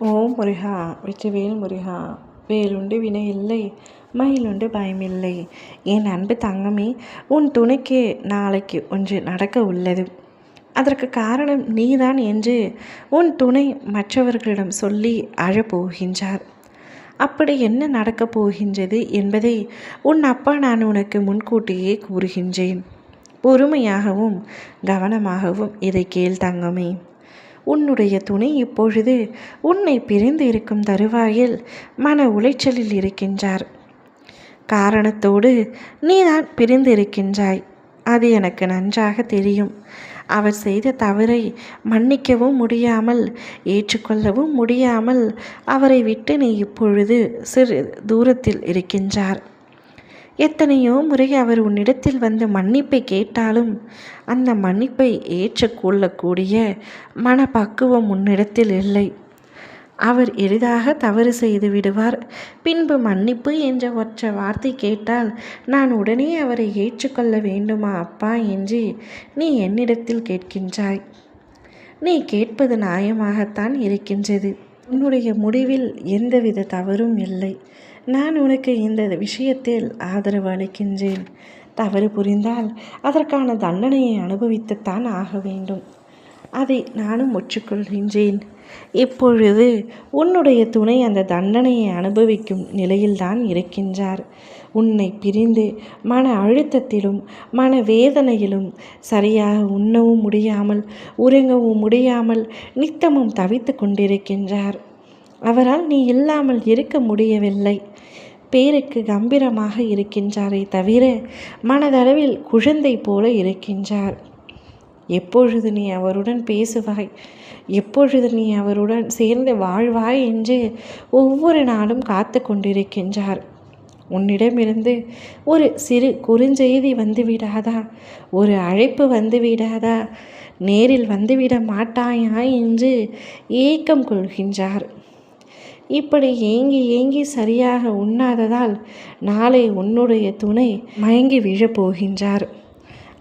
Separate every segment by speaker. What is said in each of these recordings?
Speaker 1: ஓம் முருகா வெற்றிவேல் முருகா. வேலுண்டு வினை இல்லை, மயிலுண்டு பயமில்லை. என் அன்பு தங்கமே, உன் துணைக்கு நாளைக்கு ஒன்று நடக்க உள்ளது. அதற்கு காரணம் நீதான் என்று உன் துணை மற்றவர்களிடம் சொல்லி அழப்போகின்றார். அப்படி என்ன நடக்கப் போகின்றது என்பதை உன் அப்பா நான் உனக்கு முன்கூட்டியே கூறுகின்றேன். பொறுமையாகவும் கவனமாகவும் இதை கேள் தங்கமே. உன்னுடைய துணை இப்பொழுது உன்னை பிரிந்து இருக்கும் தருவாயில் மன உளைச்சலில் இருக்கின்றார். காரணத்தோடு நீதான் பிரிந்து இருக்கின்றாய். அது எனக்கு நன்றாக தெரியும். அவர் செய்த தவறை மன்னிக்கவும் முடியாமல் ஏற்றுக்கொள்ளவும் முடியாமல் அவரை விட்டு நீ இப்பொழுது சிறு தூரத்தில் இருக்கின்றார். எத்தனையோ முறை அவர் உன்னிடத்தில் வந்து மன்னிப்பை கேட்டாலும் அந்த மன்னிப்பை ஏற்றுக்கொள்ளக்கூடிய மனப்பக்குவம் உன்னிடத்தில் இல்லை. அவர் எளிதாக தவறு செய்து விடுவார். பின்பு மன்னிப்பு என்ற ஒற்றை வார்த்தை கேட்டால் நான் உடனே அவரை ஏற்றுக்கொள்ள வேண்டுமா அப்பா என்று நீ என்னிடத்தில் கேட்கின்றாய். நீ கேட்பது நியாயமாகத்தான் இருக்கின்றது. உன்னுடைய முடிவில் எந்தவித தவறும் இல்லை. நான் உனக்கு இந்த விஷயத்தில் ஆதரவு அளிக்கின்றேன். தவறு புரிந்தால் அதற்கான தண்டனையை அனுபவித்துத்தான் ஆக வேண்டும். அதை நானும் ஒற்றுக்கொள்கின்றேன். இப்பொழுது உன்னுடைய துணை அந்த தண்டனையை அனுபவிக்கும் நிலையில்தான் இருக்கின்றார். உன்னை பிரிந்து மன அழுத்தத்திலும் மன வேதனையிலும் சரியாக உண்ணவும் முடியாமல் உறங்கவும் முடியாமல் நித்தமும் தவித்து கொண்டிருக்கின்றார். அவரால் நீ இல்லாமல் இருக்க முடியவில்லை. பேருக்கு கம்பீரமாக இருக்கின்றாரே தவிர மனதளவில் குழந்தை போல இருக்கின்றார். எப்பொழுது நீ அவருடன் பேசுவாய், எப்பொழுது நீ அவருடன் சேர்ந்து வாழ்வாய் என்று ஒவ்வொரு நாளும் காத்து கொண்டிருக்கின்றார். உன்னிடமிருந்து ஒரு சிறு குறுஞ்செய்தி வந்துவிடாதா, ஒரு அழைப்பு வந்துவிடாதா, நேரில் வந்துவிட மாட்டாயா என்று ஏக்கம் கொள்கின்றார். இப்படி ஏங்கி ஏங்கி சரியாக உண்ணாததால் நாளை உன்னுடைய துணை மயங்கி விழப்போகின்றார்.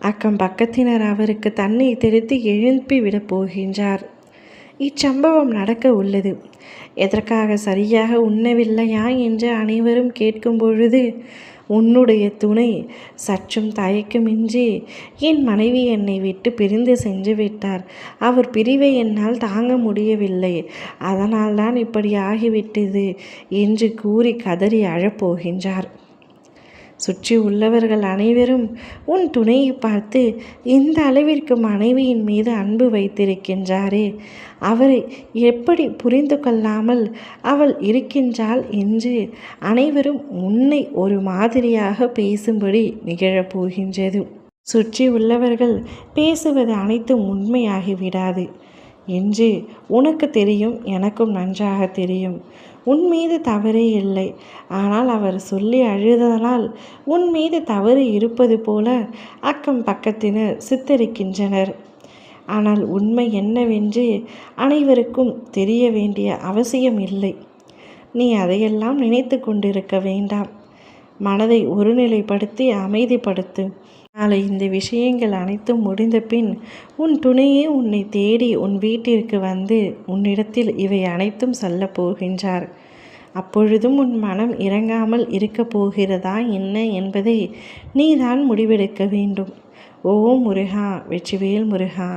Speaker 1: அக்கம் பக்கத்தினர் அவருக்கு தண்ணீர் தெளித்து எழுப்பி விடப் போகின்றார். இச்சம்பவம் நடக்க உள்ளது. எதற்காக சரியாக உண்ணவில்லையா என்று அனைவரும் கேட்கும் பொழுது உன்னுடைய துணை சற்றும் தயக்கமின்றி என் மனைவி என்னை விட்டு பிரிந்து சென்று விட்டார், அவர் பிரிவை என்னால் தாங்க முடியவில்லை, அதனால்தான் இப்படி ஆகிவிட்டது என்று கூறி கதறி அழப்போகின்றார். சுற்றி உள்ளவர்கள் அனைவரும் உன் துணையை பார்த்து இந்த அளவிற்கு மனைவியின் மீது அன்பு வைத்திருக்கின்றாரே, அவரை எப்படி புரிந்து கொள்ளாமல் அவள் இருக்கின்றாள் என்று அனைவரும் உன்னை ஒரு மாதிரியாக பேசும்படி நிகழப்போகின்றது. சுற்றி உள்ளவர்கள் பேசுவது அனைத்தும் உண்மையாகிவிடாது என்று உனக்கு தெரியும், எனக்கும் நன்றாக தெரியும். உன் மீது தவறே இல்லை. ஆனால் அவர் சொல்லி அழுததனால் உன் மீது தவறு இருப்பது போல அக்கம் பக்கத்தினர் சித்தரிக்கின்றனர். ஆனால் உண்மை என்னவென்று அனைவருக்கும் தெரிய வேண்டிய அவசியம் இல்லை. நீ அதையெல்லாம் நினைத்து கொண்டிருக்க வேண்டாம். மனதை ஒருநிலைப்படுத்தி அமைதிப்படுத்து. நாளை இந்த விஷயங்கள் அனைத்தும் முடிந்த பின் உன் துணையே உன்னை தேடி உன் வீட்டிற்கு வந்து உன்னிடத்தில் இவை அனைத்தும் சொல்ல போகின்றார். அப்பொழுதும் உன் மனம் இறங்காமல் இருக்கப் போகிறதா என்ன என்பதை நீதான் முடிவெடுக்க வேண்டும். ஓம் முருகா வெற்றிவேல் முருகா.